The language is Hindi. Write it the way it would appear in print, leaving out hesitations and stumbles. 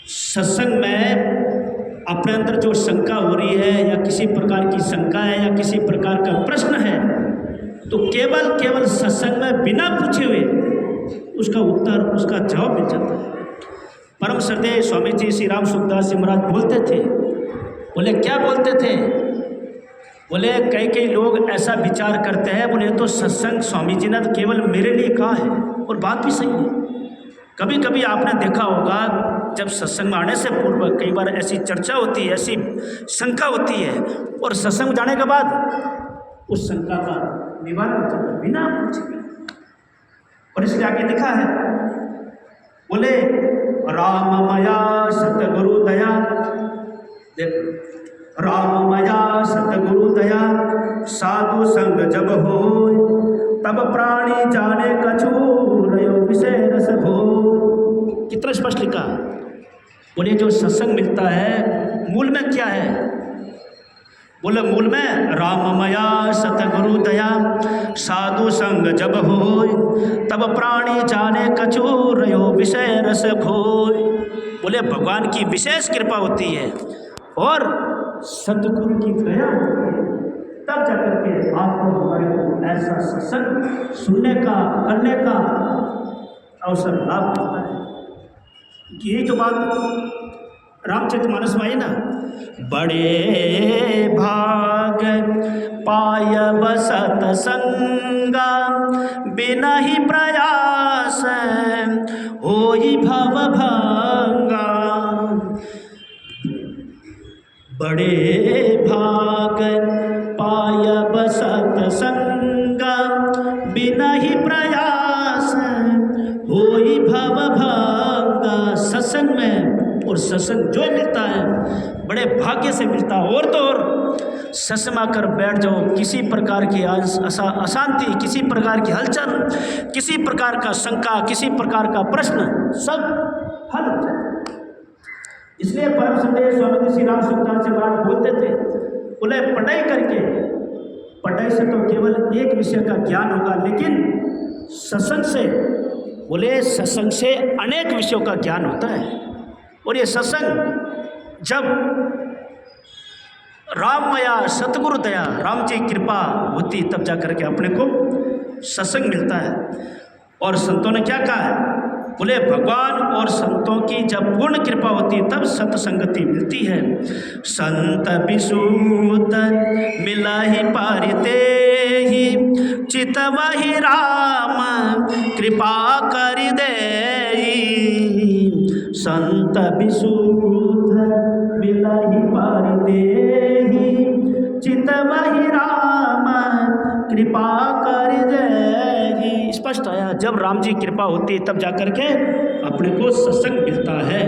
सत्संग में अपने अंदर जो शंका हो रही है या किसी प्रकार की शंका है या किसी प्रकार का प्रश्न है, तो केवल सत्संग में बिना पूछे हुए उसका उत्तर, उसका जवाब मिल जाता है। परम श्रद्धेय स्वामी जी श्री राम सुखदास जी महाराज बोलते थे, बोले क्या बोलते थे? बोले कई लोग ऐसा विचार करते हैं, बोले तो सत्संग स्वामी जी ने तो केवल मेरे लिए कहा है, और बात भी सही है। कभी कभी आपने देखा होगा जब सत्संग में आने से पूर्व कई बार ऐसी चर्चा होती है, ऐसी शंका होती है, और सत्संग जाने के बाद उस शंका का निवारण होता है बिना पूछे। और इसलिए आगे लिखा है, बोले राममया सतगुरु दया, देखो राममया सतगुरु दया, साधु संग जब हो तब प्राणी जाने कछु रयो विषय रस भो। कितना स्पष्ट लिखा। बोले जो सत्संग मिलता है मूल में क्या है? बोले मूल में राममया सतगुरु दया, साधु संग जब होय तब प्राणी जाने कछु रयो विषय रस भोय। बोले भगवान की विशेष कृपा होती है और सतगुरु की दया होती है, तब जाकर के आपको हमारे को ऐसा सत्संग सुनने का, करने का अवसर लाभ मिलता है। यही तो बात रामचरितमानस में आई ना, बड़े भाग पाय बसत संगा, बिना ही प्रयास होई भव भंगा। बड़े भाग पाय बसत संगा, बिना ही प्रयास होई भव भंगा। सत्संग में और सत्संग जो मिलता है बड़े भाग्य से मिलता है। और तो और सत्संग आकर बैठ जाओ, किसी प्रकार की अशांति, किसी प्रकार की हलचल, किसी प्रकार का शंका, किसी प्रकार का प्रश्न सब हल हो जाए। इसलिए परम श्रद्धेय स्वामी जी श्री राम सुखदास जी महाराज बोलते थे, बोले पढ़ाई से तो केवल एक विषय का ज्ञान होगा, लेकिन सत्संग से, बोले सत्संग से अनेक विषयों का ज्ञान होता है। और ये सत्संग जब राममया सतगुरु दया, राम जी कृपा होती, तब जाकर के अपने को सत्संग मिलता है। और संतों ने क्या कहा है? बोले भगवान और संतों की जब पूर्ण कृपा होती तब सत्संगति मिलती है। संत विसूत मिला ही पारिते ही, चितवहि राम कृपा कर दे। संत विसूत मिला ही पारिते ही, चितवहि राम कृपा कर दे। स्पष्ट आया, जब राम जी कृपा होती है तब जाकर के अपने को सत्संग मिलता है।